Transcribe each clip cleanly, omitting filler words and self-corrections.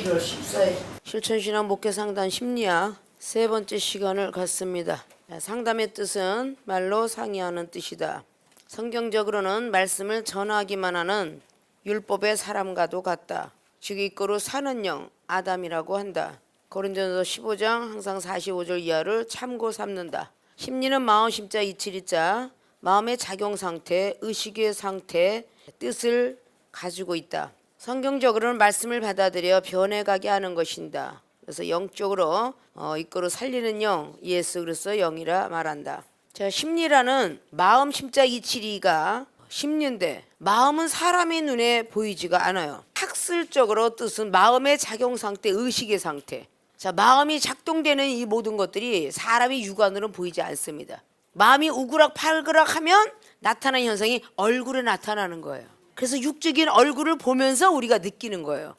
7월 14일 실천신앙 목회상담 심리학 세 번째 시간을 갖습니다. 상담의 뜻은 말로 상의하는 뜻이다. 성경적으로는 말씀을 전하기만 하는 율법의 사람과도 같다. 즉 이꼬로 사는 영 아담이라고 한다. 고린도전서 15장 항상 45절 이하를 참고 삼는다. 심리는 마음 심자 이치리자 마음의 작용 상태, 의식의 상태, 뜻을 가지고 있다. 성경적으로는 말씀을 받아들여 변해가게 하는 것인다. 그래서 영적으로 이끌어 살리는 영, 예수 그리스도 영이라 말한다. 자, 심리라는 마음 심자 이치리가 심리인데 마음은 사람의 눈에 보이지가 않아요. 학술적으로 뜻은 마음의 작용 상태, 의식의 상태. 자, 마음이 작동되는 이 모든 것들이 사람의 육안으로는 보이지 않습니다. 마음이 우그락팔그락 하면 나타나는 현상이 얼굴에 나타나는 거예요. 그래서 육적인 얼굴을 보면서 우리가 느끼는 거예요.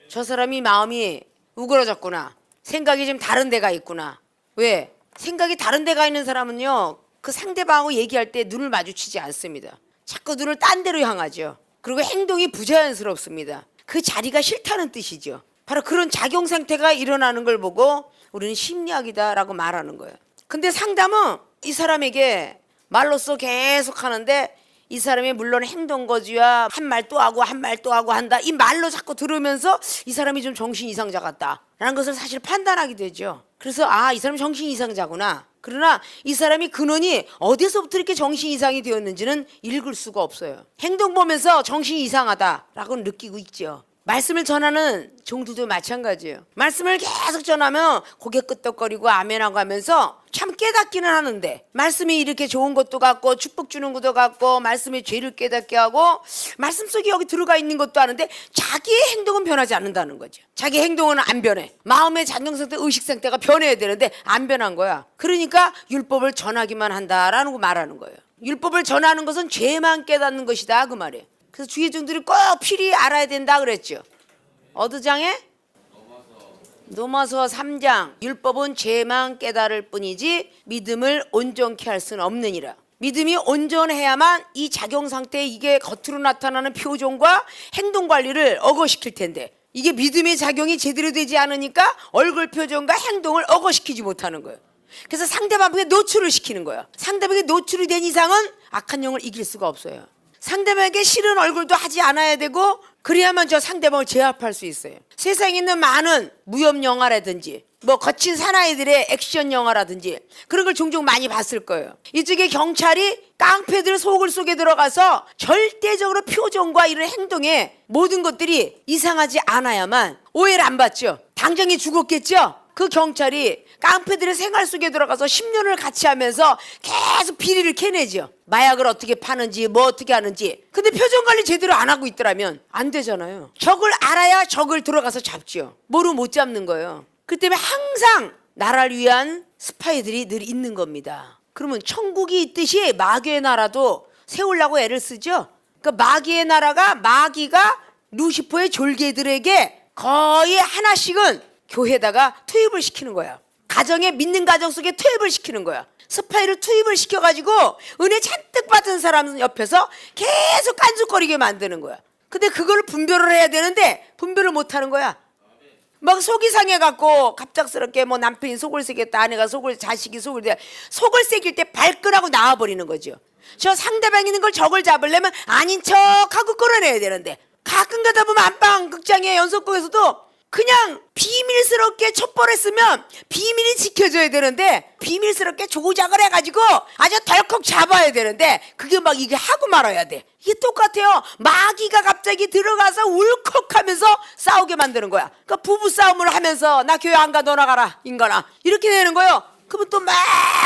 저 사람이 마음이 우그러졌구나. 생각이 좀 다른 데가 있구나. 왜? 생각이 다른 데가 있는 사람은요, 그 상대방하고 얘기할 때 눈을 마주치지 않습니다. 자꾸 눈을 딴 데로 향하죠. 그리고 행동이 부자연스럽습니다. 그 자리가 싫다는 뜻이죠. 바로 그런 작용 상태가 일어나는 걸 보고 우리는 심리학이다라고 말하는 거예요. 근데 상담은 이 사람에게 말로써 계속 하는데 이 사람이 물론 행동거지와 한 말 또 하고 한 말 또 하고 한다. 이 말로 자꾸 들으면서 이 사람이 좀 정신 이상자 같다라는 것을 사실 판단하게 되죠. 그래서 이 사람이 정신 이상자구나. 그러나 이 사람이 근원이 어디서부터 이렇게 정신 이상이 되었는지는 읽을 수가 없어요. 행동 보면서 정신이 이상하다라고 느끼고 있죠. 말씀을 전하는 종들도 마찬가지예요. 말씀을 계속 전하면 고개 끄덕거리고 아멘하고 하면서 참 깨닫기는 하는데 말씀이 이렇게 좋은 것도 같고 축복 주는 것도 같고 말씀의 죄를 깨닫게 하고 말씀 속에 여기 들어가 있는 것도 아는데 자기의 행동은 변하지 않는다는 거죠. 자기 행동은 안 변해. 마음의 작용 상태, 의식 상태가 변해야 되는데 안 변한 거야. 그러니까 율법을 전하기만 한다라는 거 말하는 거예요. 율법을 전하는 것은 죄만 깨닫는 것이다 그 말이에요. 그래서 주의 종들이 꼭 필히 알아야 된다 그랬죠. 어느 장에? 로마서 3장. 율법은 죄만 깨달을 뿐이지 믿음을 온전케 할 수는 없느니라. 믿음이 온전해야만 이 작용 상태에 이게 겉으로 나타나는 표정과 행동 관리를 억어시킬 텐데 이게 믿음의 작용이 제대로 되지 않으니까 얼굴 표정과 행동을 억어시키지 못하는 거예요. 그래서 상대방에게 노출을 시키는 거예요. 상대방에게 노출이 된 이상은 악한 영을 이길 수가 없어요. 상대방에게 싫은 얼굴도 하지 않아야 되고 그래야만 저 상대방을 제압할 수 있어요. 세상에 있는 많은 무협 영화라든지 거친 사나이들의 액션 영화라든지 그런 걸 종종 많이 봤을 거예요. 이쪽에 경찰이 깡패들 속을 속에 들어가서 절대적으로 표정과 이런 행동에 모든 것들이 이상하지 않아야만 오해를 안 받죠. 당장에 죽었겠죠. 그 경찰이 깡패들의 생활 속에 들어가서 10년을 같이 하면서 계속 비리를 캐내죠. 마약을 어떻게 파는지 어떻게 하는지. 근데 표정 관리 제대로 안 하고 있더라면 안 되잖아요. 적을 알아야 적을 들어가서 잡죠. 모르면 못 잡는 거예요. 그 때문에 항상 나라를 위한 스파이들이 늘 있는 겁니다. 그러면 천국이 있듯이 마귀의 나라도 세우려고 애를 쓰죠. 그러니까 마귀의 나라가 마귀가 루시퍼의 졸개들에게 거의 하나씩은 교회에다가 투입을 시키는 거야. 가정에 믿는 가정 속에 투입을 시키는 거야. 스파이를 투입을 시켜가지고 은혜 잔뜩 받은 사람 옆에서 계속 깐죽거리게 만드는 거야. 근데 그걸 분별을 해야 되는데 분별을 못하는 거야. 막 속이 상해갖고 갑작스럽게 남편이 속을 새겼다, 아내가 자식이 속을 새길 때 발끈하고 나와버리는 거죠. 저 상대방 있는 걸 적을 잡으려면 아닌 척하고 끌어내야 되는데 가끔 가다 보면 안방 극장의 연속극에서도 그냥 비밀스럽게 첩보했으면 비밀이 지켜져야 되는데 비밀스럽게 조작을 해가지고 아주 덜컥 잡아야 되는데 그게 이게 하고 말아야 돼. 이게 똑같아요. 마귀가 갑자기 들어가서 울컥하면서 싸우게 만드는 거야. 그러니까 부부싸움을 하면서 나 교회 안 가 너나 가라 인간아 이렇게 되는 거예요. 그러면 또 막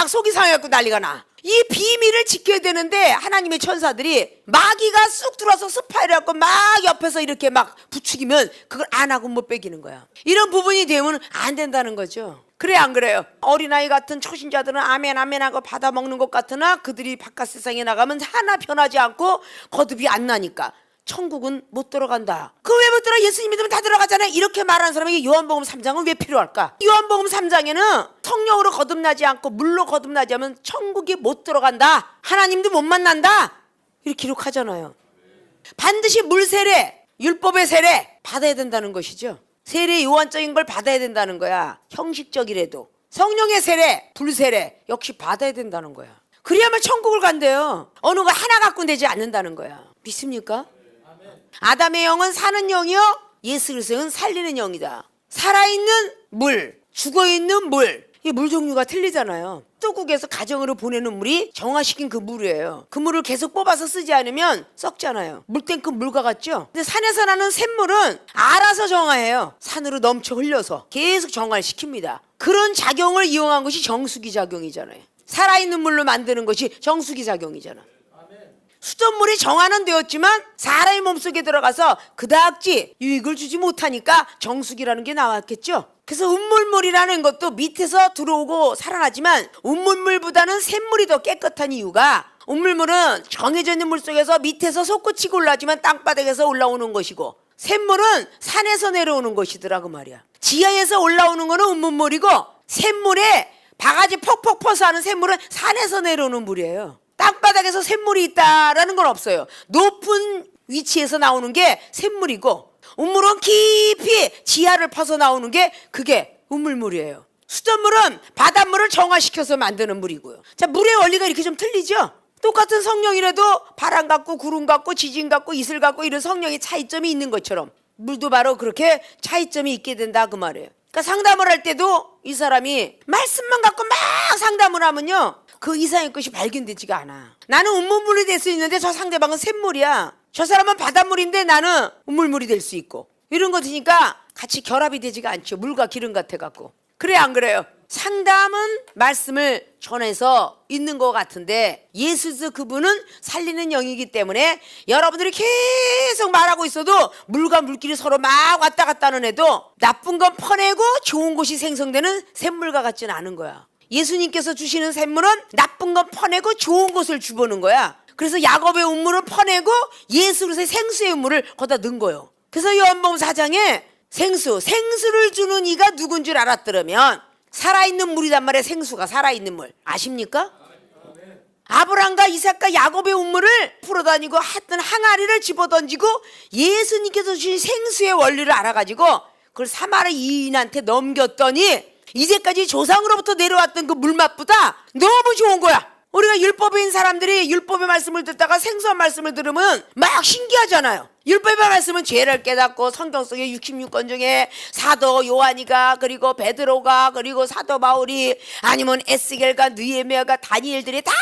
속이 상해갖고 난리가 나. 이 비밀을 지켜야 되는데 하나님의 천사들이 마귀가 쑥 들어와서 스파이를 하고 막 옆에서 이렇게 막 부추기면 그걸 안 하고 못 빼기는 거야. 이런 부분이 되면 안 된다는 거죠. 그래 안 그래요? 어린아이 같은 초신자들은 아멘 아멘 하고 받아먹는 것 같으나 그들이 바깥 세상에 나가면 하나 변하지 않고 거듭이 안 나니까 천국은 못 들어간다. 그 왜 못 들어가? 예수님 믿으면 다 들어가잖아요. 이렇게 말하는 사람에게 요한복음 3장은 왜 필요할까? 요한복음 3장에는 성령으로 거듭나지 않고 물로 거듭나지 않으면 천국이 못 들어간다. 하나님도 못 만난다. 이렇게 기록하잖아요. 반드시 물 세례, 율법의 세례 받아야 된다는 것이죠. 세례 요한적인 걸 받아야 된다는 거야. 형식적이라도. 성령의 세례, 불세례 역시 받아야 된다는 거야. 그래야만 천국을 간대요. 어느 거 하나 갖고 되지 않는다는 거야. 믿습니까? 아담의 영은 사는 영이요, 예수 그리스도의 영은 살리는 영이다. 살아있는 물, 죽어있는 물, 이 물 종류가 틀리잖아요. 뚜국에서 가정으로 보내는 물이 정화시킨 그 물이에요. 그 물을 계속 뽑아서 쓰지 않으면 썩잖아요. 물탱크 물과 같죠? 근데 산에서 나는 샘물은 알아서 정화해요. 산으로 넘쳐 흘려서 계속 정화를 시킵니다. 그런 작용을 이용한 것이 정수기 작용이잖아요. 살아있는 물로 만드는 것이 정수기 작용이잖아. 수돗물이 정화는 되었지만 사람의 몸속에 들어가서 그다지 유익을 주지 못하니까 정수기라는 게 나왔겠죠. 그래서 음물물이라는 것도 밑에서 들어오고 살아나지만 음물물보다는 샘물이 더 깨끗한 이유가, 음물물은 정해져 있는 물속에서 밑에서 솟구치고 올라오지만 땅바닥에서 올라오는 것이고, 샘물은 산에서 내려오는 것이더라 그 말이야. 지하에서 올라오는 거는 음물물이고, 샘물에 바가지 퍽퍽 퍼서 하는 샘물은 산에서 내려오는 물이에요. 땅바닥에서 샘물이 있다라는 건 없어요. 높은 위치에서 나오는 게 샘물이고, 음물은 깊이 지하를 퍼서 나오는 게 그게 음물물이에요. 수돗물은 바닷물을 정화시켜서 만드는 물이고요. 자, 물의 원리가 이렇게 좀 틀리죠? 똑같은 성령이라도 바람 같고 구름 같고 지진 같고 이슬 같고 이런 성령의 차이점이 있는 것처럼 물도 바로 그렇게 차이점이 있게 된다 그 말이에요. 그러니까 상담을 할 때도 이 사람이 말씀만 갖고 막 상담을 하면요, 그 이상의 것이 발견되지가 않아. 나는 음물물이 될 수 있는데 저 상대방은 샘물이야. 저 사람은 바닷물인데 나는 음물물이 될 수 있고, 이런 거 드니까 같이 결합이 되지가 않죠. 물과 기름 같아갖고. 그래 안 그래요? 상담은 말씀을 전해서 있는 것 같은데, 예수 그분은 살리는 영이기 때문에 여러분들이 계속 말하고 있어도 물과 물끼리 서로 막 왔다 갔다 하는 애도 나쁜 건 퍼내고 좋은 것이 생성되는 샘물과 같지는 않은 거야. 예수님께서 주시는 샘물은 나쁜 건 퍼내고 좋은 것을 주보는 거야. 그래서 야곱의 음물을 퍼내고 예수 그리스도의 생수의 음물을 거기다 넣은 거예요. 그래서 요한복음 4장에 생수를 주는 이가 누군 줄 알았더라면 살아있는 물이란 말이에요. 생수가 살아있는 물 아십니까? 아브라함과 이삭과 야곱의 음물을 풀어다니고 했던 항아리를 집어던지고 예수님께서 주신 생수의 원리를 알아가지고 그걸 사마리 이인한테 넘겼더니 이제까지 조상으로부터 내려왔던 그 물맛보다 너무 좋은 거야. 우리가 율법인 사람들이 율법의 말씀을 듣다가 생소한 말씀을 들으면 막 신기하잖아요. 율법의 말씀은 죄를 깨닫고 성경 속에 66권 중에 사도 요한이가, 그리고 베드로가, 그리고 사도 바울이, 아니면 에스겔과 느헤미야가, 다니엘들이 다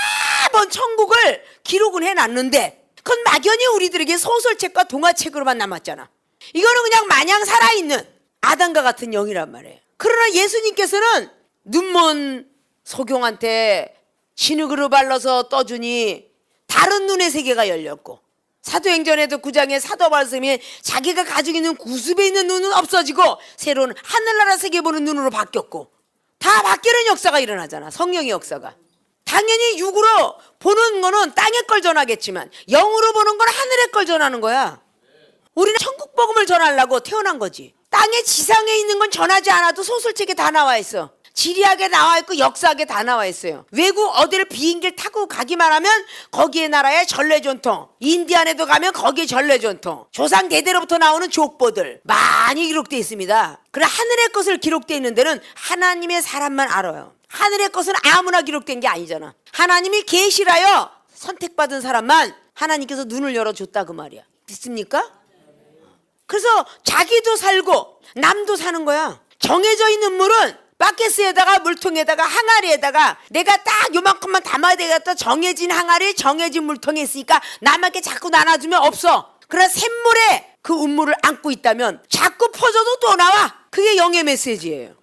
본 천국을 기록은 해놨는데 그건 막연히 우리들에게 소설책과 동화책으로만 남았잖아. 이거는 그냥 마냥 살아있는 아담과 같은 영이란 말이에요. 그러나 예수님께서는 눈먼 소경한테 진흙으로 발라서 떠주니 다른 눈의 세계가 열렸고, 사도행전에도 9장에 사도 바울이 자기가 가지고 있는 구습에 있는 눈은 없어지고 새로운 하늘나라 세계 보는 눈으로 바뀌었고, 다 바뀌는 역사가 일어나잖아. 성령의 역사가. 당연히 육으로 보는 거는 땅의 걸 전하겠지만 영으로 보는 건 하늘의 걸 전하는 거야. 우리는 천국 복음을 전하려고 태어난 거지. 땅의 지상에 있는 건 전하지 않아도 소설책에 다 나와 있어. 지리학에 나와 있고 역사학에 다 나와 있어요. 외국 어디를 비행기를 타고 가기만 하면 거기의 나라의 전래 전통, 인디안에도 가면 거기에 전래 전통, 조상 대대로부터 나오는 족보들 많이 기록되어 있습니다. 그러나 하늘의 것을 기록되어 있는 데는 하나님의 사람만 알아요. 하늘의 것은 아무나 기록된 게 아니잖아. 하나님이 계시라여 선택받은 사람만 하나님께서 눈을 열어줬다 그 말이야. 믿습니까? 그래서 자기도 살고 남도 사는 거야. 정해져 있는 물은 바켓스에다가 물통에다가 항아리에다가 내가 딱 요만큼만 담아야 되겠다. 정해진 항아리 정해진 물통에 있으니까 남에게 자꾸 나눠주면 없어. 그러나 샘물에 그 음물을 안고 있다면 자꾸 퍼져도 또 나와. 그게 영의 메시지예요.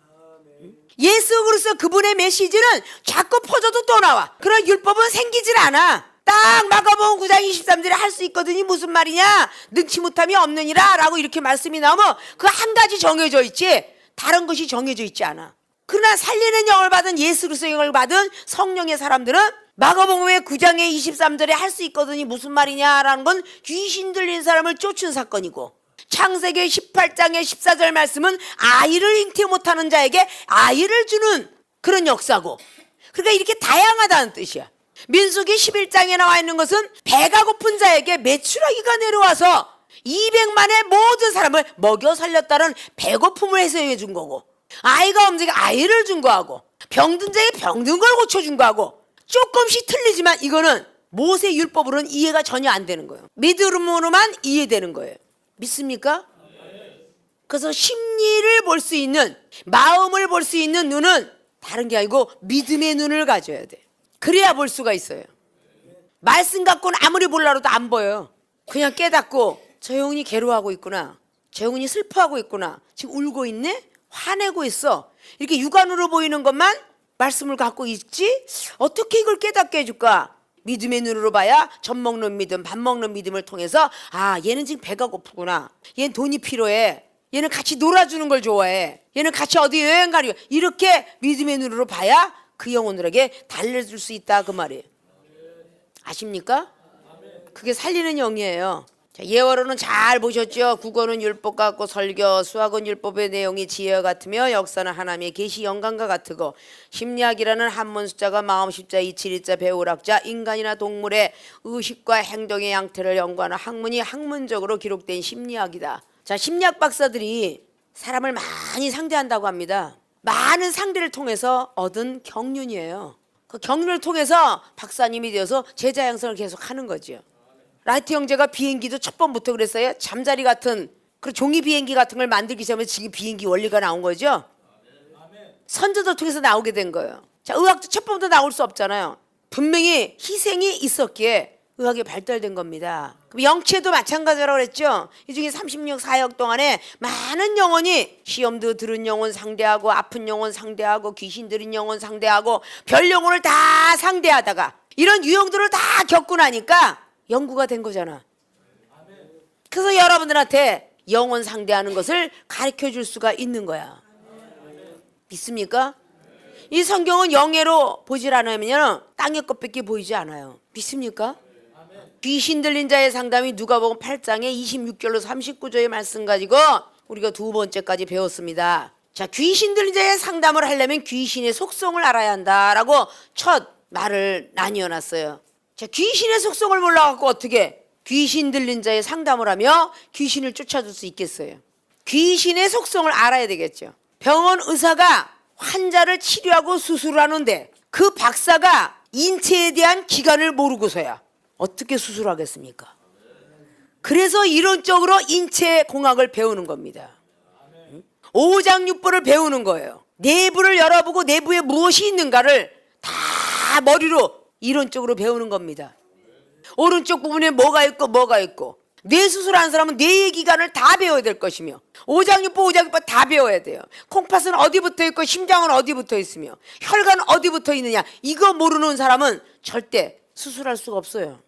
예수 그리스도 그분의 메시지는 자꾸 퍼져도 또 나와. 그러나 율법은 생기질 않아. 딱 마가복음 9장 23절에 할 수 있거든요. 무슨 말이냐? 능치 못함이 없느니라 라고 이렇게 말씀이 나오면 그 한 가지 정해져 있지 다른 것이 정해져 있지 않아. 그러나 살리는 영을 받은 예수 그리스도의 영을 받은 성령의 사람들은 마가복음의 9장의 23절에 할 수 있거든요. 무슨 말이냐라는 건 귀신 들린 사람을 쫓은 사건이고, 창세기 18장의 14절 말씀은 아이를 잉태 못하는 자에게 아이를 주는 그런 역사고, 그러니까 이렇게 다양하다는 뜻이야. 민수기 11장에 나와 있는 것은 배가 고픈 자에게 메추라기가 내려와서 200만의 모든 사람을 먹여 살렸다는 배고픔을 해소해 준 거고, 아이가 없는 자에게 아이를 준 거하고, 병든 자에게 병든 걸 고쳐준 거하고, 조금씩 틀리지만 이거는 모세 율법으로는 이해가 전혀 안 되는 거예요. 믿음으로만 이해되는 거예요. 믿습니까? 그래서 심리를 볼 수 있는, 마음을 볼 수 있는 눈은 다른 게 아니고 믿음의 눈을 가져야 돼. 그래야 볼 수가 있어요. 말씀 갖고는 아무리 보려도 안 보여요. 그냥 깨닫고 저 영혼이 괴로워하고 있구나, 저 영혼이 슬퍼하고 있구나, 지금 울고 있네, 화내고 있어, 이렇게 육안으로 보이는 것만 말씀을 갖고 있지 어떻게 이걸 깨닫게 해줄까? 믿음의 눈으로 봐야 젖 먹는 믿음, 밥 먹는 믿음을 통해서 아, 얘는 지금 배가 고프구나, 얘는 돈이 필요해, 얘는 같이 놀아주는 걸 좋아해, 얘는 같이 어디 여행 가려, 이렇게 믿음의 눈으로 봐야 그 영혼들에게 달래줄 수 있다, 그 말이에요. 아십니까? 그게 살리는 영이에요. 자, 예화로는 잘 보셨죠? 국어는 율법 같고 설교, 수학은 율법의 내용이 지혜와 같으며 역사는 하나님의 계시 영감과 같으고, 심리학이라는 한문 숫자가 마음 십자 이칠이자 배우락자, 인간이나 동물의 의식과 행동의 양태를 연구하는 학문이 학문적으로 기록된 심리학이다. 자, 심리학 박사들이 사람을 많이 상대한다고 합니다. 많은 상대를 통해서 얻은 경륜이에요. 그 경륜을 통해서 박사님이 되어서 제자 양성을 계속 하는 거죠. 라이트 형제가 비행기도 첫 번부터 그랬어요. 잠자리 같은, 그 종이 비행기 같은 걸 만들기 전에 지금 비행기 원리가 나온 거죠. 선조들 통해서 나오게 된 거예요. 자, 의학도 첫 번부터 나올 수 없잖아요. 분명히 희생이 있었기에 의학이 발달된 겁니다. 그럼 영체도 마찬가지라고 그랬죠. 이 중에 36사역 동안에 많은 영혼이 시험도 들은 영혼 상대하고, 아픈 영혼 상대하고, 귀신 들은 영혼 상대하고, 별 영혼을 다 상대하다가 이런 유형들을 다 겪고 나니까 연구가 된 거잖아. 그래서 여러분들한테 영혼 상대하는 것을 가르쳐 줄 수가 있는 거야. 믿습니까? 이 성경은 영예로 보질 않으면 땅의 것밖에 보이지 않아요. 믿습니까? 귀신 들린 자의 상담이 누가복음 8장에 26절로 39절의 말씀 가지고 우리가 두 번째까지 배웠습니다. 자, 귀신 들린 자의 상담을 하려면 귀신의 속성을 알아야 한다라고 첫 말을 나뉘어 놨어요. 자, 귀신의 속성을 몰라갖고 어떻게 귀신 들린 자의 상담을 하며 귀신을 쫓아줄 수 있겠어요? 귀신의 속성을 알아야 되겠죠. 병원 의사가 환자를 치료하고 수술하는데 그 박사가 인체에 대한 기관을 모르고서야 어떻게 수술하겠습니까? 그래서 이론적으로 인체공학을 배우는 겁니다. 오장육부를 배우는 거예요. 내부를 열어보고 내부에 무엇이 있는가를 다 머리로 이론적으로 배우는 겁니다. 오른쪽 부분에 뭐가 있고 뇌 수술하는 사람은 뇌의 기관을 다 배워야 될 것이며, 오장육부 다 배워야 돼요. 콩팥은 어디 붙어 있고 심장은 어디 붙어 있으며 혈관은 어디 붙어 있느냐, 이거 모르는 사람은 절대 수술할 수가 없어요.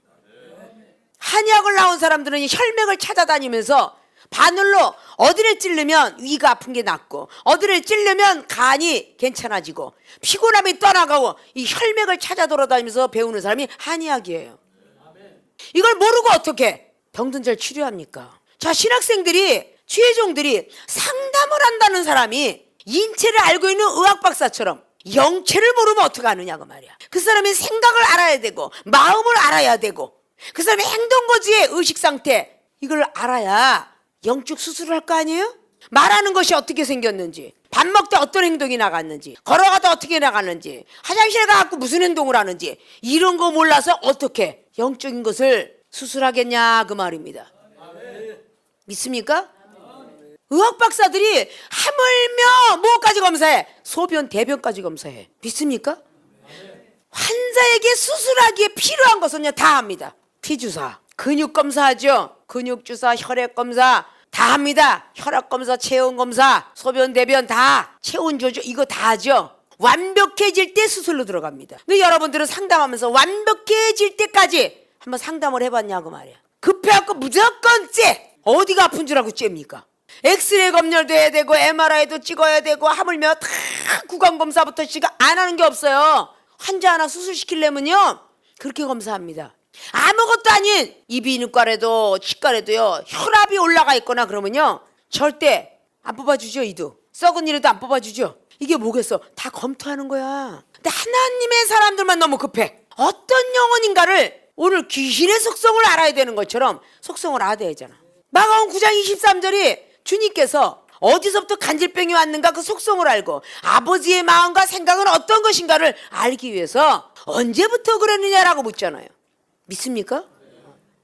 한의학을 나온 사람들은 혈맥을 찾아다니면서 바늘로 어디를 찌르면 위가 아픈 게 낫고, 어디를 찌르면 간이 괜찮아지고, 피곤함이 떠나가고, 이 혈맥을 찾아 돌아다니면서 배우는 사람이 한의학이에요. 이걸 모르고 어떻게 병든 자를 치료합니까? 자, 신학생들이, 취해종들이 상담을 한다는 사람이 인체를 알고 있는 의학 박사처럼 영체를 모르면 어떻게 하느냐 그 말이야. 그 사람의 생각을 알아야 되고, 마음을 알아야 되고, 그 사람의 행동거지의 의식상태, 이걸 알아야 영적 수술을 할 거 아니에요? 말하는 것이 어떻게 생겼는지, 밥 먹다 어떤 행동이 나갔는지, 걸어가다 어떻게 나갔는지, 화장실 가갖고 무슨 행동을 하는지, 이런 거 몰라서 어떻게 영적인 것을 수술하겠냐 그 말입니다. 믿습니까? 의학 박사들이 하물며 뭐까지 검사해? 소변, 대변까지 검사해. 믿습니까? 환자에게 수술하기에 필요한 것은요 다 합니다. 피주사, 근육 검사하죠. 근육 주사, 혈액 검사 다 합니다. 혈압 검사, 체온 검사, 소변, 대변 다, 체온 조절 이거 다 하죠. 완벽해질 때 수술로 들어갑니다. 근데 여러분들은 상담하면서 완벽해질 때까지 한번 상담을 해봤냐고 말이야. 급해갖고 무조건 째. 어디가 아픈 줄 알고 잽니까? 엑스레이 검열도 해야 되고 MRI도 찍어야 되고, 하물며 다 구강검사부터 시작 안 하는 게 없어요. 환자 하나 수술시키려면요 그렇게 검사합니다. 아무것도 아닌 이비인후과라도 치과라도요 혈압이 올라가 있거나 그러면요 절대 안 뽑아주죠. 이도 썩은 이라도 안 뽑아주죠. 이게 뭐겠어? 다 검토하는 거야. 근데 하나님의 사람들만 너무 급해. 어떤 영혼인가를 오늘 귀신의 속성을 알아야 되는 것처럼 속성을 알아야 되잖아. 마가복음 9장 23절이 주님께서 어디서부터 간질병이 왔는가 그 속성을 알고 아버지의 마음과 생각은 어떤 것인가를 알기 위해서 언제부터 그랬느냐라고 묻잖아요. 믿습니까?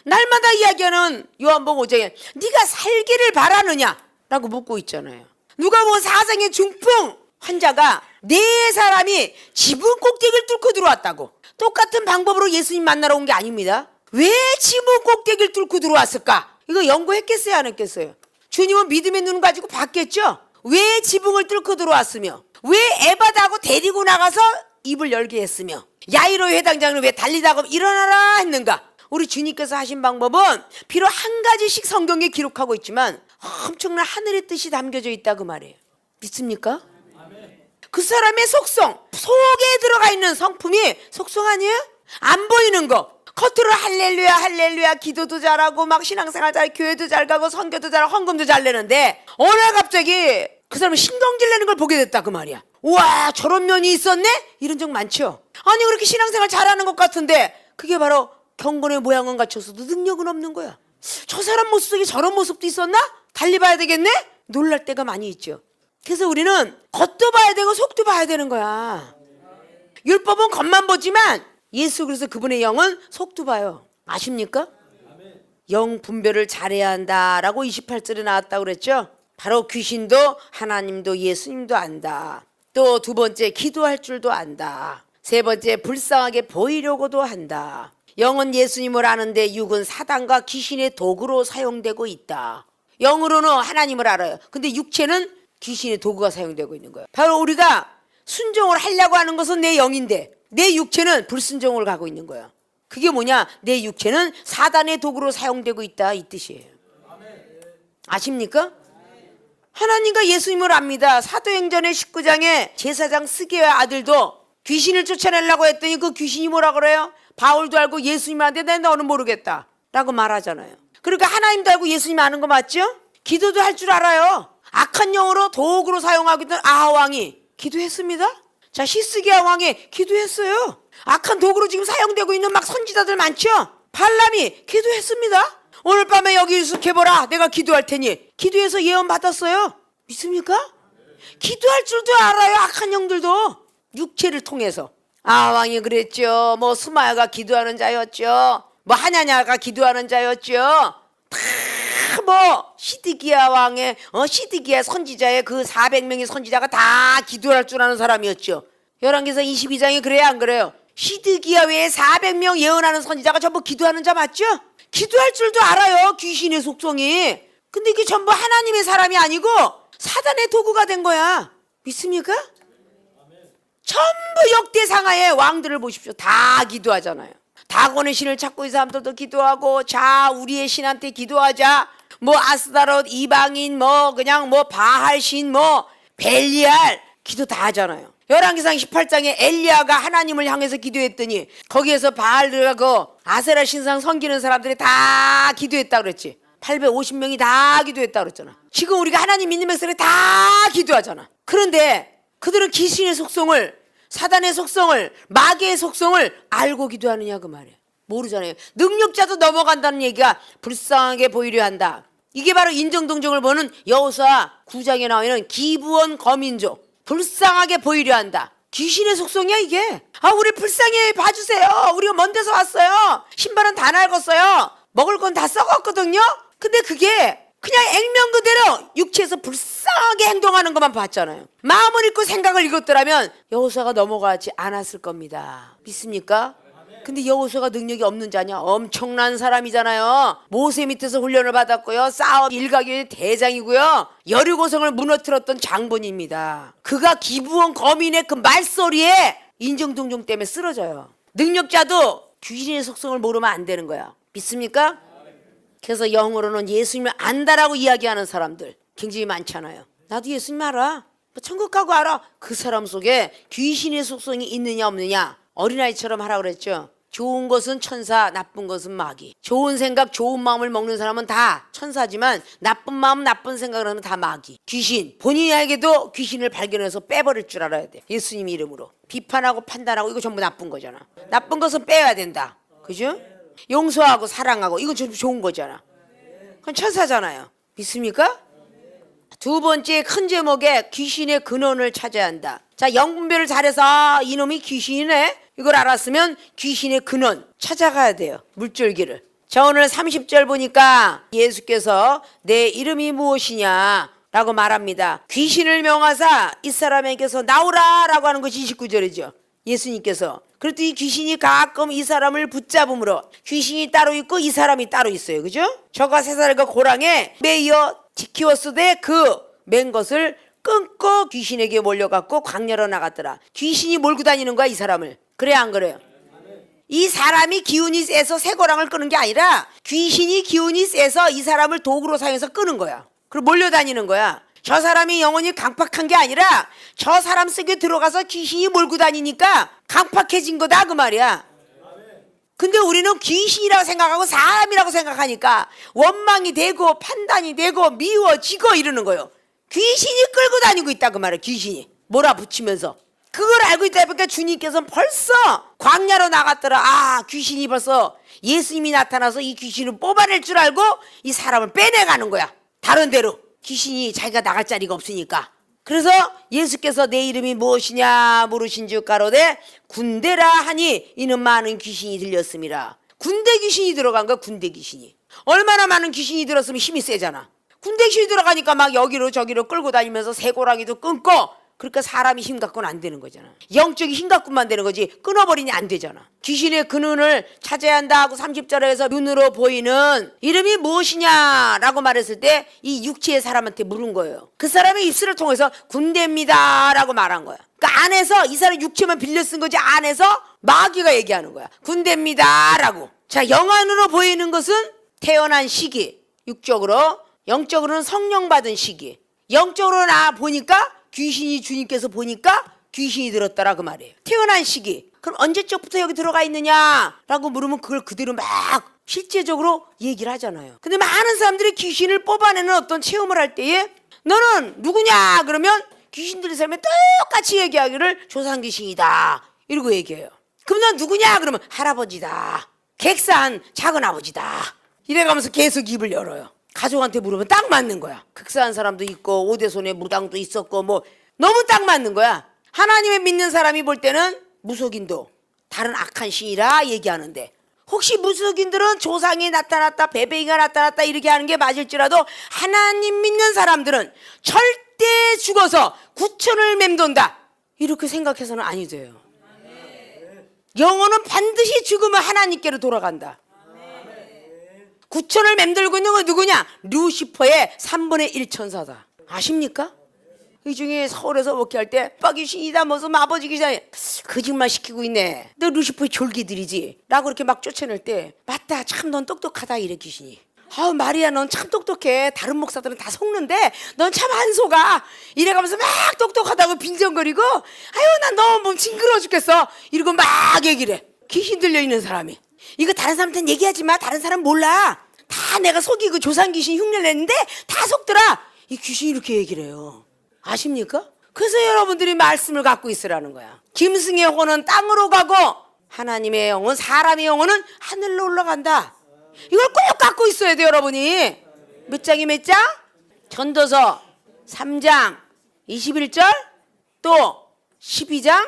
날마다 이야기하는 요한복음 5장에 네가 살기를 바라느냐라고 묻고 있잖아요. 누가복음 4장의 중풍 환자가 네 사람이 지붕 꼭대기를 뚫고 들어왔다고. 똑같은 방법으로 예수님 만나러 온 게 아닙니다. 왜 지붕 꼭대기를 뚫고 들어왔을까? 이거 연구했겠어요, 안 했겠어요? 주님은 믿음의 눈 가지고 봤겠죠? 왜 지붕을 뚫고 들어왔으며 왜 에바다하고 데리고 나가서 입을 열게 했으며 야이로 회당장은 왜 달리다가 일어나라 했는가? 우리 주님께서 하신 방법은 비록 한 가지씩 성경에 기록하고 있지만 엄청난 하늘의 뜻이 담겨져 있다 그 말이에요. 믿습니까? 그 사람의 속성, 속에 들어가 있는 성품이 속성 아니에요? 안 보이는 거. 겉으로 할렐루야 할렐루야 기도도 잘하고 막 신앙생활 잘 교회도 잘 가고 선교도 잘하고 헌금도 잘 내는데 어느 날 갑자기 그 사람은 신경질 내는 걸 보게 됐다 그 말이야. 우와 저런 면이 있었네? 이런 적 많죠. 아니 그렇게 신앙생활 잘하는 것 같은데 그게 바로 경건의 모양은 갖춰서도 능력은 없는 거야. 저 사람 모습 속에 저런 모습도 있었나? 달리 봐야 되겠네? 놀랄 때가 많이 있죠. 그래서 우리는 겉도 봐야 되고 속도 봐야 되는 거야. 율법은 겉만 보지만 예수 그리스도 그분의 영은 속도 봐요. 아십니까? 영 분별을 잘해야 한다라고 28절에 나왔다고 그랬죠. 바로 귀신도 하나님도 예수님도 안다. 또 두 번째 기도할 줄도 안다. 세 번째 불쌍하게 보이려고도 한다. 영은 예수님을 아는데 육은 사단과 귀신의 도구로 사용되고 있다. 영으로는 하나님을 알아요. 근데 육체는 귀신의 도구가 사용되고 있는 거예요. 바로 우리가 순종을 하려고 하는 것은 내 영인데 내 육체는 불순종을 가고 있는 거예요. 그게 뭐냐? 내 육체는 사단의 도구로 사용되고 있다 이 뜻이에요. 아십니까? 하나님과 예수님을 압니다. 사도행전의 19장에 제사장 스게의 아들도 귀신을 쫓아내려고 했더니 그 귀신이 뭐라 그래요? 바울도 알고 예수님 아는데 너는 모르겠다 라고 말하잖아요. 그러니까 하나님도 알고 예수님 아는 거 맞죠? 기도도 할 줄 알아요. 악한 영으로 도구로 사용하고 있던 아하 왕이 기도했습니다. 자 히스기야 왕이 기도했어요. 악한 도구로 지금 사용되고 있는 막 선지자들 많죠. 발람이 기도했습니다. 오늘 밤에 여기 유숙해보라 내가 기도할 테니 기도해서 예언 받았어요. 믿습니까? 기도할 줄도 알아요. 악한 영들도 육체를 통해서. 아하 왕이 그랬죠. 뭐 스마야가 기도하는 자였죠. 뭐 하냐냐가 기도하는 자였죠. 뭐 시드기야 왕의 시드기야 선지자의 그 400명의 선지자가 다 기도할 줄 아는 사람이었죠. 열왕기상 22장이 그래요 안 그래요? 시드기야 외에 400명 예언하는 선지자가 전부 기도하는 자 맞죠? 기도할 줄도 알아요. 귀신의 속성이. 근데 이게 전부 하나님의 사람이 아니고 사단의 도구가 된 거야. 믿습니까? 전부 역대상하의 왕들을 보십시오. 다 기도하잖아요. 다곤의 신을 찾고 있는 사람들도 기도하고 자 우리의 신한테 기도하자. 뭐 아스다롯 이방인 뭐 그냥 뭐 바할 신 뭐 벨리알 기도 다 하잖아요. 열왕기상 18장에 엘리야가 하나님을 향해서 기도했더니 거기에서 바알들하고 아세라 신상 섬기는 사람들이 다 기도했다 그랬지. 850명이 다 기도했다 그랬잖아. 지금 우리가 하나님 믿는 백성이 다 기도하잖아. 그런데 그들은 귀신의 속성을 사단의 속성을 마귀의 속성을 알고 기도하느냐 그 말이에요. 모르잖아요. 능력자도 넘어간다는 얘기가 불쌍하게 보이려 한다. 이게 바로 인정동정을 보는 여호수아 9장에 나와 있는 기브온 거민족. 불쌍하게 보이려 한다. 귀신의 속성이야 이게. 아 우리 불쌍히 봐주세요. 우리가 먼 데서 왔어요. 신발은 다 낡았어요. 먹을 건 다 썩었거든요. 근데 그게 그냥 액면 그대로 육체에서 불쌍하게 행동하는 것만 봤잖아요. 마음을 읽고 생각을 읽었더라면 여호수아가 넘어가지 않았을 겁니다. 믿습니까? 근데 여호수아가 능력이 없는 자냐? 엄청난 사람이잖아요. 모세 밑에서 훈련을 받았고요. 싸움 일각의 대장이고요. 여리고성을 무너뜨렸던 장본입니다. 그가 기브온 거민의 그 말소리에 인정동정 때문에 쓰러져요. 능력자도 귀신의 속성을 모르면 안 되는 거야. 믿습니까? 그래서 영어로는 예수님을 안다라고 이야기하는 사람들 굉장히 많잖아요. 나도 예수님 알아. 뭐 천국 가고 알아. 그 사람 속에 귀신의 속성이 있느냐 없느냐 어린아이처럼 하라 그랬죠. 좋은 것은 천사, 나쁜 것은 마귀. 좋은 생각, 좋은 마음을 먹는 사람은 다 천사지만 나쁜 마음, 나쁜 생각을 하면 다 마귀. 귀신. 본인에게도 귀신을 발견해서 빼버릴 줄 알아야 돼. 예수님 이름으로. 비판하고 판단하고 이거 전부 나쁜 거잖아. 나쁜 것은 빼야 된다. 그죠? 용서하고 사랑하고 이건 전부 좋은 거잖아. 그건 천사잖아요. 믿습니까? 두 번째 큰 제목에 귀신의 근원을 찾아야 한다. 자, 영분별을 잘해서 이놈이 귀신이네, 이걸 알았으면 귀신의 근원 찾아가야 돼요. 물줄기를. 자, 오늘 30절 보니까 예수께서 내 이름이 무엇이냐 라고 말합니다. 귀신을 명하사 이 사람에게서 나오라 라고 하는 것이 29절이죠. 예수님께서. 그랬더니 귀신이 가끔 이 사람을 붙잡음으로, 귀신이 따로 있고 이 사람이 따로 있어요. 그죠? 저가 세 살과 고랑에 매여 지키었으되 그 맨 것을 끊고 귀신에게 몰려갖고 광야로 나갔더라. 귀신이 몰고 다니는 거야, 이 사람을. 그래 안 그래요? 이 사람이 기운이 세서 쇠고랑을 끄는 게 아니라 귀신이 기운이 세서 이 사람을 도구로 사용해서 끄는 거야. 그리고 몰려다니는 거야. 저 사람이 영혼이 강팍한 게 아니라 저 사람 속에 들어가서 귀신이 몰고 다니니까 강팍해진 거다, 그 말이야. 근데 우리는 귀신이라고 생각하고 사람이라고 생각하니까 원망이 되고 판단이 되고 미워지고 이러는 거예요. 귀신이 끌고 다니고 있다, 그 말이야. 귀신이 몰아붙이면서. 그걸 알고 있다 보니까 주님께서는 벌써 광야로 나갔더라. 아, 귀신이 벌써 예수님이 나타나서 이 귀신을 뽑아낼 줄 알고 이 사람을 빼내가는 거야. 다른 데로. 귀신이 자기가 나갈 자리가 없으니까. 그래서 예수께서 내 이름이 무엇이냐 물으신즉 가로되 군대라 하니 이는 많은 귀신이 들렸음이라. 군대 귀신이 들어간 거야. 군대 귀신이. 얼마나 많은 귀신이 들었으면 힘이 세잖아. 군대 귀신이 들어가니까 막 여기로 저기로 끌고 다니면서 새고랑이도 끊고, 그러니까 사람이 힘 갖고는 안 되는 거잖아. 영적인 힘 갖고만 되는 거지 끊어버리니 안 되잖아. 귀신의 근원을 찾아야 한다 하고 30절에서 눈으로 보이는 이름이 무엇이냐라고 말했을 때 이 육체의 사람한테 물은 거예요. 그 사람의 입술을 통해서 군대입니다 라고 말한 거야. 그러니까 안에서 이 사람 육체만 빌려 쓴 거지, 안에서 마귀가 얘기하는 거야. 군대입니다 라고. 자, 영안으로 보이는 것은 태어난 시기, 육적으로. 영적으로는 성령 받은 시기. 영적으로 나 보니까 귀신이, 주님께서 보니까 귀신이 들었다라 그 말이에요. 태어난 시기. 그럼 언제적부터 여기 들어가 있느냐라고 물으면 그걸 그대로 막 실제적으로 얘기를 하잖아요. 근데 많은 사람들이 귀신을 뽑아내는 어떤 체험을 할 때에 너는 누구냐 그러면 귀신 들린 사람이 똑같이 얘기하기를 조상 귀신이다 이러고 얘기해요. 그럼 넌 누구냐 그러면 할아버지다, 객사한 작은아버지다 이래가면서 계속 입을 열어요. 가족한테 물으면 딱 맞는 거야. 극사한 사람도 있고 오대손에 무당도 있었고 뭐 너무 딱 맞는 거야. 하나님을 믿는 사람이 볼 때는 무속인도 다른 악한 신이라 얘기하는데, 혹시 무속인들은 조상이 나타났다, 베베이가 나타났다 이렇게 하는 게 맞을지라도 하나님 믿는 사람들은 절대 죽어서 구천을 맴돈다 이렇게 생각해서는 아니 돼요. 영혼은 반드시 죽으면 하나님께로 돌아간다. 구천을 맴돌고 있는 건 누구냐? 루시퍼의 3분의 1 천사다. 아십니까? 이 중에 서울에서 목회할 때 빠귀신이다 무슨 아버지 기자에 거짓말 시키고 있네. 너 루시퍼의 졸기들이지 라고 이렇게 막 쫓아낼 때 맞다, 참 넌 똑똑하다 이래 귀신이. 아우 마리아 넌 참 똑똑해. 다른 목사들은 다 속는데 넌 참 안 속아 이래가면서 막 똑똑하다고 빈정거리고, 아유 난 너무 몸 징그러워 죽겠어 이러고 막 얘기를 해. 귀신 들려있는 사람이. 이거 다른 사람한테는 얘기하지 마. 다른 사람 몰라. 다 내가 속이고 조상 귀신 흉내를 냈는데 다 속더라. 이 귀신이 이렇게 얘기를 해요. 아십니까? 그래서 여러분들이 말씀을 갖고 있으라는 거야. 짐승의 영혼은 땅으로 가고 하나님의 영혼, 사람의 영혼은 하늘로 올라간다. 이걸 꼭 갖고 있어야 돼요, 여러분이. 몇 장이 몇 장? 전도서 3장 21절 또 12장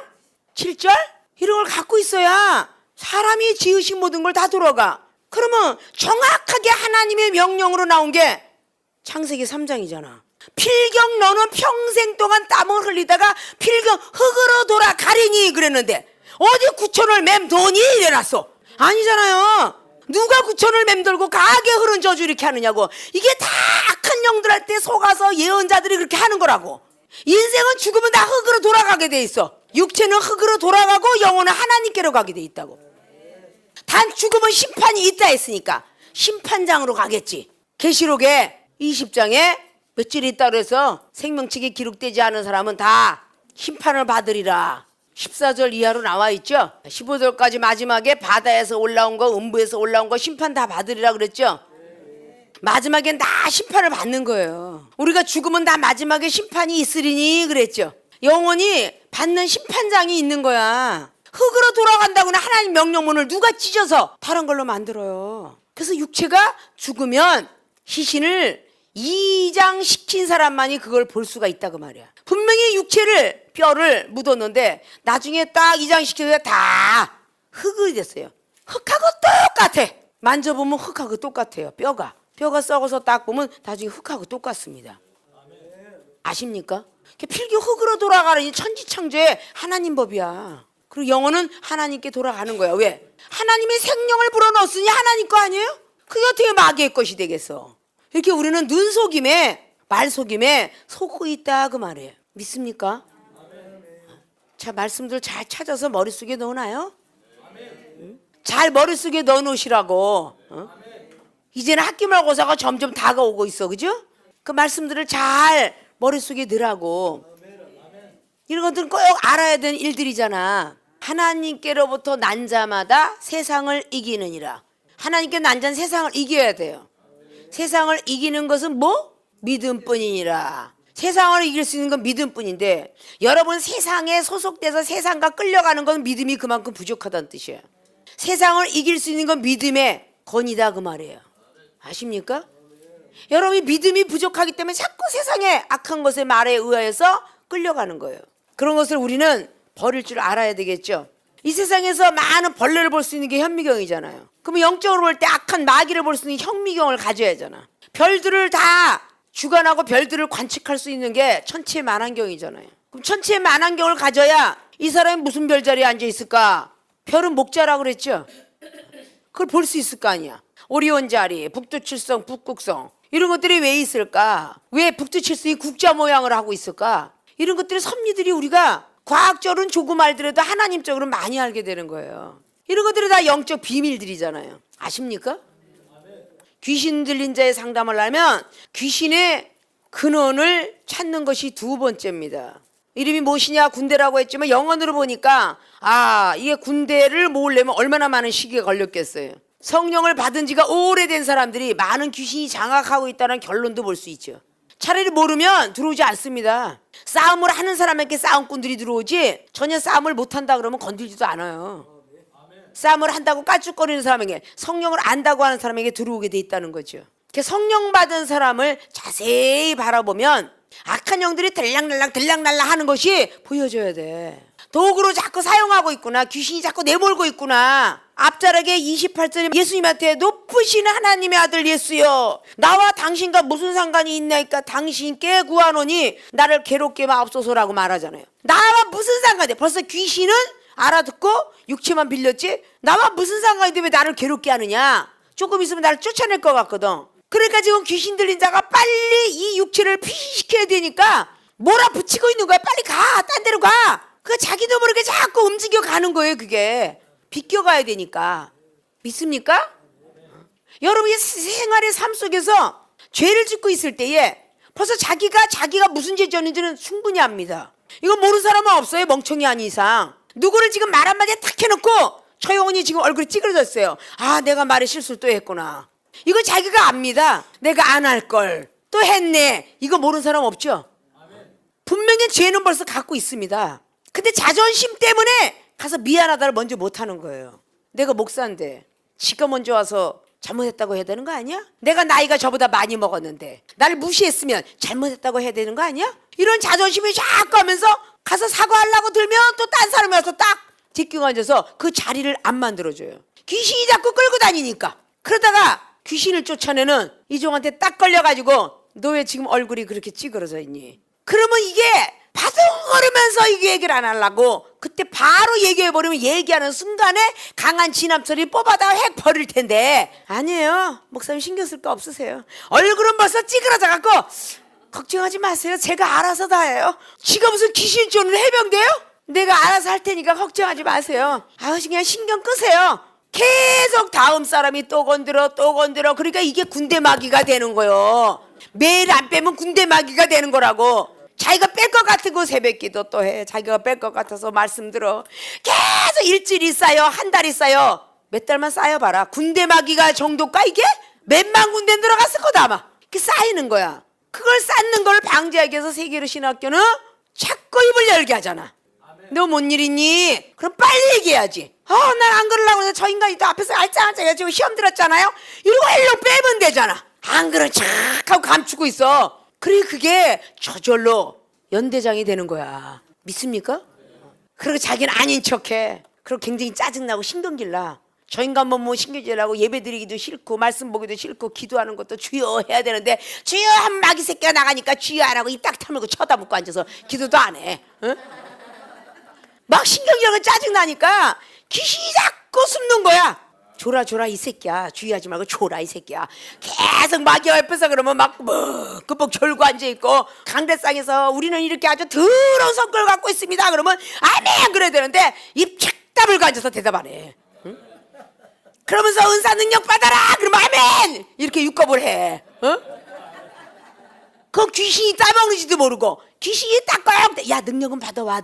7절 이런 걸 갖고 있어야 사람이 지으신 모든 걸 다 들어가. 그러면 정확하게 하나님의 명령으로 나온 게 창세기 3장이잖아. 필경 너는 평생 동안 땀을 흘리다가 필경 흙으로 돌아가리니 그랬는데 어디 구천을 맴도니 이래놨어. 아니잖아요. 누가 구천을 맴돌고 가게 흐른 저주 이렇게 하느냐고. 이게 다 악한 영들한테 속아서 예언자들이 그렇게 하는 거라고. 인생은 죽으면 다 흙으로 돌아가게 돼 있어. 육체는 흙으로 돌아가고 영혼은 하나님께로 가게 돼 있다고. 단 죽으면 심판이 있다 했으니까 심판장으로 가겠지. 계시록에 20장에 며칠이 있다 그래서 생명책에 기록되지 않은 사람은 다 심판을 받으리라. 14절 이하로 나와 있죠. 15절까지 마지막에 바다에서 올라온 거, 음부에서 올라온 거 심판 다 받으리라 그랬죠. 마지막엔 다 심판을 받는 거예요. 우리가 죽으면 다 마지막에 심판이 있으리니 그랬죠. 영원히 받는 심판장이 있는 거야. 흙으로 돌아간다고는 하나님 명령문을 누가 찢어서 다른 걸로 만들어요. 그래서 육체가 죽으면 시신을 이장시킨 사람만이 그걸 볼 수가 있다 그 말이야. 분명히 육체를 뼈를 묻었는데 나중에 딱 이장시켜서 다 흙이 됐어요. 흙하고 똑같아. 만져보면 흙하고 똑같아요. 뼈가 썩어서 딱 보면 나중에 흙하고 똑같습니다. 아십니까? 필기 흙으로 돌아가는 천지창조의 하나님 법이야. 그리고 영혼은 하나님께 돌아가는 거야. 왜? 하나님의 생명을 불어넣었으니 하나님 거 아니에요? 그게 어떻게 마귀의 것이 되겠어? 이렇게 우리는 눈속임에 말속임에 속고 있다 그 말이에요. 믿습니까? 자, 말씀들 잘 찾아서 머릿속에 넣어놔요. 잘 머릿속에 넣어놓으시라고. 이제는 학기말고사가 점점 다가오고 있어. 그죠? 그 말씀들을 잘 머릿속에 넣으라고. 이런 것들은 꼭 알아야 되는 일들이잖아. 하나님께로부터 난 자마다 세상을 이기느니라. 하나님께 난 자는 세상을 이겨야 돼요. 세상을 이기는 것은 뭐? 믿음뿐이니라. 세상을 이길 수 있는 건 믿음뿐인데 여러분 세상에 소속돼서 세상과 끌려가는 건 믿음이 그만큼 부족하다는 뜻이에요. 세상을 이길 수 있는 건 믿음의 권이다 그 말이에요. 아십니까? 여러분이 믿음이 부족하기 때문에 자꾸 세상의 악한 것의 말에 의하여서 끌려가는 거예요. 그런 것을 우리는 버릴 줄 알아야 되겠죠. 이 세상에서 많은 벌레를 볼 수 있는 게 현미경이잖아요. 그러면 영적으로 볼 때 악한 마귀를 볼 수 있는 현미경을 가져야 하잖아. 별들을 다 주관하고 별들을 관측할 수 있는 게 천체 만환경이잖아요. 그럼 천체 만환경을 가져야 이 사람이 무슨 별자리에 앉아 있을까? 별은 목자라고 그랬죠. 그걸 볼 수 있을 거 아니야. 오리온 자리, 북두칠성, 북극성 이런 것들이 왜 있을까? 왜 북두칠성이 국자 모양을 하고 있을까? 이런 것들이 섭리들이 우리가 과학적으로는 조금 알더라도 하나님적으로는 많이 알게 되는 거예요. 이런 것들이 다 영적 비밀들이잖아요. 아십니까? 귀신 들린 자의 상담을 하면 귀신의 근원을 찾는 것이 두 번째입니다. 이름이 무엇이냐 군대라고 했지만 영어로 보니까 이게 군대를 모으려면 얼마나 많은 시기가 걸렸겠어요. 성령을 받은 지가 오래된 사람들이 많은 귀신이 장악하고 있다는 결론도 볼 수 있죠. 차라리 모르면 들어오지 않습니다. 싸움을 하는 사람에게 싸움꾼들이 들어오지 전혀 싸움을 못한다 그러면 건들지도 않아요. 싸움을 한다고 까쭉거리는 사람에게 성령을 안다고 하는 사람에게 들어오게 돼 있다는 거죠. 성령 받은 사람을 자세히 바라보면 악한 영들이 들락날락 하는 것이 보여져야 돼. 도구로 자꾸 사용하고 있구나. 귀신이 자꾸 내몰고 있구나. 앞자락에 28절에 예수님한테 높으신 하나님의 아들 예수여 나와 당신과 무슨 상관이 있나이까 당신께 구하노니 나를 괴롭게 마옵소서라고 말하잖아요. 나와 무슨 상관이야. 벌써 귀신은 알아듣고 육체만 빌렸지 나와 무슨 상관이 돼 왜 나를 괴롭게 하느냐. 조금 있으면 나를 쫓아낼 것 같거든. 그러니까 지금 귀신 들린 자가 빨리 이 육체를 피시켜야 되니까 몰아붙이고 있는 거야. 빨리 가. 딴 데로 가. 그 자기도 모르게 자꾸 움직여 가는 거예요. 그게 비껴가야 되니까. 믿습니까? 여러분이 생활의 삶 속에서 죄를 짓고 있을 때에 벌써 자기가 무슨 죄 졌는지는 충분히 압니다. 이거 모르는 사람은 없어요. 멍청이 아닌 이상. 누구를 지금 말 한마디에 탁 해놓고 저 영혼이 지금 얼굴이 찌그러졌어요. 내가 말에 실수를 또 했구나. 이거 자기가 압니다. 내가 안 할 걸 또 했네. 이거 모르는 사람 없죠? 분명히 죄는 벌써 갖고 있습니다. 근데 자존심 때문에 가서 미안하다를 먼저 못하는 거예요. 내가 목사인데 지가 먼저 와서 잘못했다고 해야 되는 거 아니야? 내가 나이가 저보다 많이 먹었는데 나를 무시했으면 잘못했다고 해야 되는 거 아니야? 이런 자존심이 자꾸 하면서 가서 사과하려고 들면 또 딴 사람이 와서 딱 뒷기고 앉아서 그 자리를 안 만들어줘요. 귀신이 자꾸 끌고 다니니까. 그러다가 귀신을 쫓아내는 이종한테 딱 걸려가지고 너 왜 지금 얼굴이 그렇게 찌그러져 있니? 그러면 이게 바둥거리면서 이게 얘기를 안 하려고 그때 바로 얘기해버리면 얘기하는 순간에 강한 진압처리 뽑아다가 핵 버릴 텐데 아니에요. 목사님 신경 쓸 거 없으세요. 얼굴은 벌써 찌그러져갖고 걱정하지 마세요. 제가 알아서 다 해요. 지가 무슨 귀신 쫓는 해병대요? 내가 알아서 할 테니까 걱정하지 마세요. 그냥 신경 끄세요. 계속 다음 사람이 또 건드려 그러니까 이게 군대 마귀가 되는 거예요. 매일 안 빼면 군대 마귀가 되는 거라고. 자기가 뺄 것 같은 거 새벽기도 또 해. 자기가 뺄 것 같아서 말씀 들어. 계속 일주일이 쌓여 한 달이 쌓여 몇 달만 쌓여봐라. 군대 마귀가 정도까 이게? 몇만 군대 들어갔을 거다 아마. 이렇게 쌓이는 거야. 그걸 쌓는 걸 방지하기 위해서 세계로 신학교는 자꾸 입을 열게 하잖아. 너 뭔 일 있니? 그럼 빨리 얘기해야지. 난 안 그러려고 해서 저 인간이 또 앞에서 알짱알짱 지금 시험 들었잖아요. 이거 일로 빼면 되잖아. 안 그런 척하고 감추고 있어. 그래 그게 저절로 연대장이 되는 거야. 믿습니까? 그리고 자기는 아닌 척해. 그리고 굉장히 짜증나고 신경질나. 저 인간 뭐 신경질나고 예배드리기도 싫고 말씀 보기도 싫고 기도하는 것도 주여 해야 되는데 주여 한 마귀 새끼가 나가니까 주여 안 하고 입 딱 다물고 쳐다보고 앉아서 기도도 안 해. 응? 막 신경질나고 짜증나니까 귀신이 자꾸 숨는 거야. 줘라 이 새끼야. 주의하지 말고 줘라 이 새끼야. 계속 마귀가 옆에서 그러면 막 끄뻑 졸고 앉아있고 강대상에서 우리는 이렇게 아주 더러운 성격을 갖고 있습니다 그러면 아멘 그래야 되는데 입 착 다물고 앉아서 대답 안 해. 응? 그러면서 은사 능력 받아라 그러면 아멘 이렇게 육겁을 해. 어? 그럼 귀신이 따먹는지도 모르고 귀신이 딱꼭 야 능력은 받아와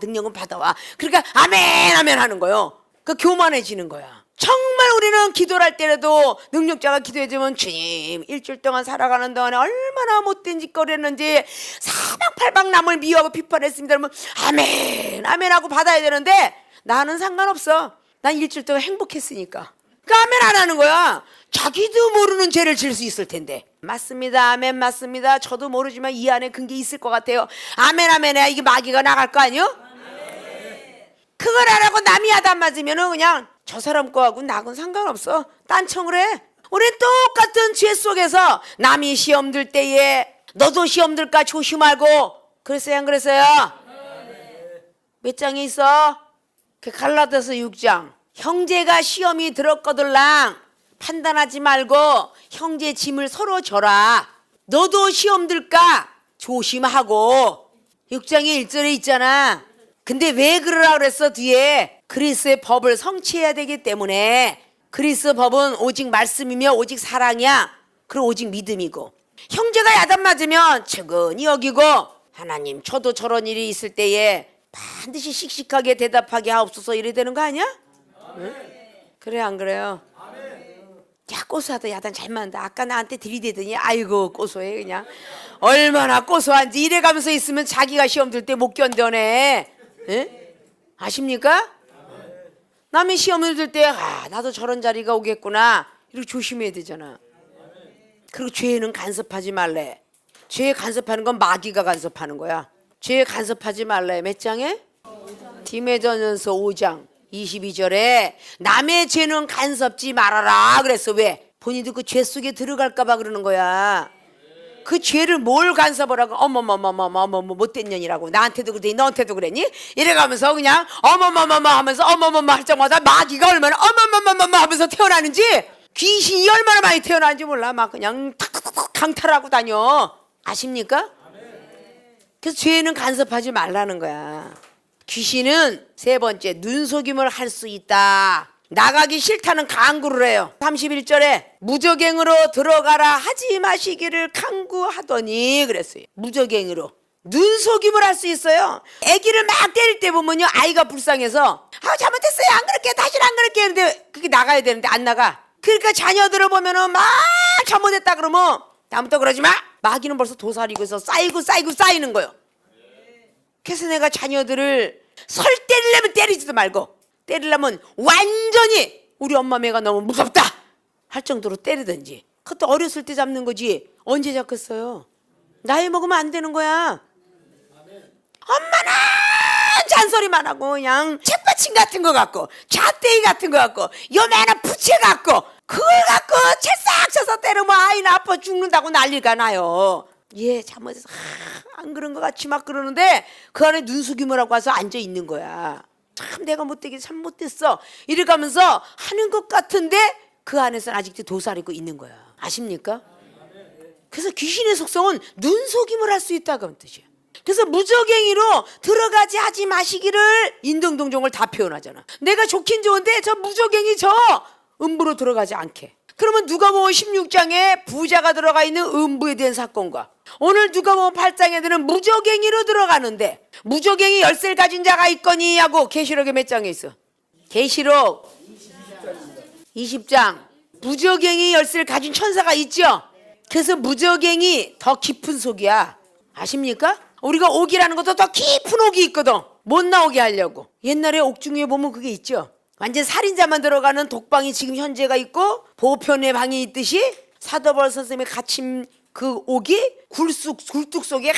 그러니까 아멘 하는 거요. 그 교만해지는 거야. 정말 우리는 기도를 할 때라도 능력자가 기도해주면 주님 일주일 동안 살아가는 동안에 얼마나 못된 짓거리 했는지 사방팔방 남을 미워하고 비판했습니다 그러면 아멘 하고 받아야 되는데 나는 상관없어. 난 일주일 동안 행복했으니까. 그 아멘 안 하는 거야. 자기도 모르는 죄를 질 수 있을 텐데. 맞습니다. 아멘 맞습니다. 저도 모르지만 이 안에 근게 있을 것 같아요. 아멘 해야 이게 마귀가 나갈 거 아니요? 그걸 안 하고 남이 하다 맞으면은 그냥 저 사람 거하고 나하고는 상관없어. 딴청을 해. 우리 똑같은 죄 속에서 남이 시험 들 때에 너도 시험 들까 조심하고 그랬어요 안 그랬어요? 몇 장에 있어? 그 갈라디아서 6장. 형제가 시험이 들었거들랑 판단하지 말고 형제 짐을 서로 져라. 너도 시험 들까 조심하고 6장의 1절에 있잖아. 근데 왜 그러라 그랬어 뒤에? 그리스의 법을 성취해야 되기 때문에. 그리스 법은 오직 말씀이며 오직 사랑이야. 그리고 오직 믿음이고 형제가 야단 맞으면 측은히 여기고 하나님 저도 저런 일이 있을 때에 반드시 씩씩하게 대답하게 하옵소서 이래야 되는 거 아니야? 응? 그래 안 그래요? 야 고소하다 야단 잘 맞는다. 아까 나한테 들이대더니 아이고 고소해 그냥. 얼마나 고소한지 이래가면서 있으면 자기가 시험 들 때 못 견뎌내. 응? 아십니까? 남의 시험을 들 때 나도 저런 자리가 오겠구나 이렇게 조심해야 되잖아. 그리고 죄는 간섭하지 말래. 죄에 간섭하는 건 마귀가 간섭하는 거야. 죄에 간섭하지 말래. 몇 장에? 디모데전서 5장 22절에 남의 죄는 간섭지 말아라 그랬어. 왜? 본인도 그 죄 속에 들어갈까 봐 그러는 거야. 그 죄를 뭘 간섭을 하고 어머머머머머 못된 년이라고 나한테도 그랬니 너한테도 그랬니? 이래가면서 그냥 어머머머머 하면서 어머머머 할 때마다 마귀가 얼마나 어머머머머 하면서 태어나는지 귀신이 얼마나 많이 태어나는지 몰라. 막 그냥 탁탁탁 강탈하고 다녀. 아십니까? 그래서 죄는 간섭하지 말라는 거야. 귀신은 세 번째 눈속임을 할 수 있다. 나가기 싫다는 강구를 해요. 31절에 무적행으로 들어가라 하지 마시기를 강구하더니 그랬어요. 무적행으로 눈속임을 할 수 있어요. 아기를 막 때릴 때 보면요 아이가 불쌍해서 잘못했어요 안 그럴게 다시는 안 그럴게 했는데 그게 나가야 되는데 안 나가. 그러니까 자녀들을 보면은 막 잘못했다 그러면 다음부터 그러지 마. 마귀는 벌써 도사리고 있어. 쌓이는 거예요. 그래서 내가 자녀들을 설 때리려면 때리지도 말고 때리려면 완전히 우리 엄마 매가 너무 무섭다 할 정도로 때리든지. 그것도 어렸을 때 잡는 거지 언제 잡겠어요. 나이 먹으면 안 되는 거야. 엄마는 잔소리만 하고 그냥 책받침 같은 거 갖고 잣대기 같은 거 갖고 요만한 부채 갖고 그걸 갖고 채싹 쳐서 때리면 아이는 아파 죽는다고 난리가 나요. 예 잘못해서 안 그런 것 같이 막 그러는데 그 안에 눈속임을 하고 와서 앉아 있는 거야. 참 내가 못되게 참 못됐어 이래가면서 하는 것 같은데 그 안에서는 아직도 도사리고 있는 거야. 아십니까? 그래서 귀신의 속성은 눈속임을 할 수 있다고 하는 뜻이야. 그래서 무적행위로 들어가지 하지 마시기를 인등동종을 다 표현하잖아. 내가 좋긴 좋은데 저 무적행위 저 음부로 들어가지 않게. 그러면 누가복음 16장에 부자가 들어가 있는 음부에 대한 사건과 오늘 누가복음 8장에는 무적행위로 들어가는데 무적행위 열쇠를 가진 자가 있거니 하고 계시록에 몇 장에 있어? 계시록 20장. 무적행위 열쇠를 가진 천사가 있죠. 그래서 무적행위 더 깊은 속이야. 아십니까? 우리가 옥이라는 것도 더 깊은 옥이 있거든. 못 나오게 하려고. 옛날에 옥 중에 보면 그게 있죠. 완전 살인자만 들어가는 독방이 지금 현재가 있고 보편의 방이 있듯이 사도바울 선생님이 갇힌 그 옥이 굴뚝 속에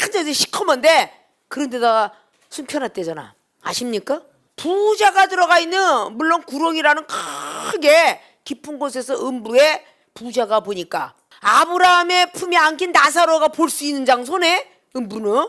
한자리 시커먼데 그런 데다가 숨겨놨대잖아. 아십니까? 부자가 들어가 있는, 물론 구렁이라는 크게 깊은 곳에서 음부에 부자가 보니까 아브라함의 품에 안긴 나사로가 볼 수 있는 장소네. 음부는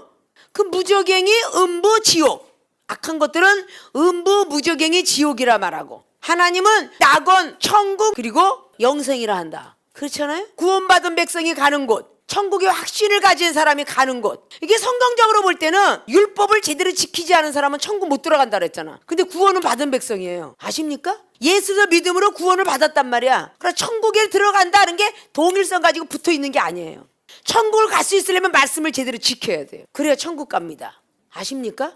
그 무적행이 음부 지옥, 악한 것들은 음부 무적행이 지옥이라 말하고, 하나님은 낙원 천국 그리고 영생이라 한다. 그렇잖아요. 구원받은 백성이 가는 곳, 천국의 확신을 가진 사람이 가는 곳. 이게 성경적으로 볼 때는 율법을 제대로 지키지 않은 사람은 천국 못 들어간다 그랬잖아. 근데 구원은 받은 백성이에요. 아십니까? 예수의 믿음으로 구원을 받았단 말이야. 그래서 천국에 들어간다는 게 동일성 가지고 붙어 있는 게 아니에요. 천국을 갈 수 있으려면 말씀을 제대로 지켜야 돼요. 그래야 천국 갑니다. 아십니까?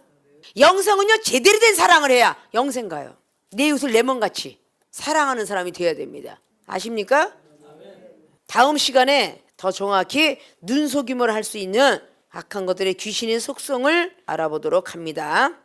영성은요, 제대로 된 사랑을 해야 영생 가요. 내 이웃을 내 몸같이 사랑하는 사람이 되어야 됩니다. 아십니까? 다음 시간에 더 정확히 눈속임을 할 수 있는 악한 것들의 귀신의 속성을 알아보도록 합니다.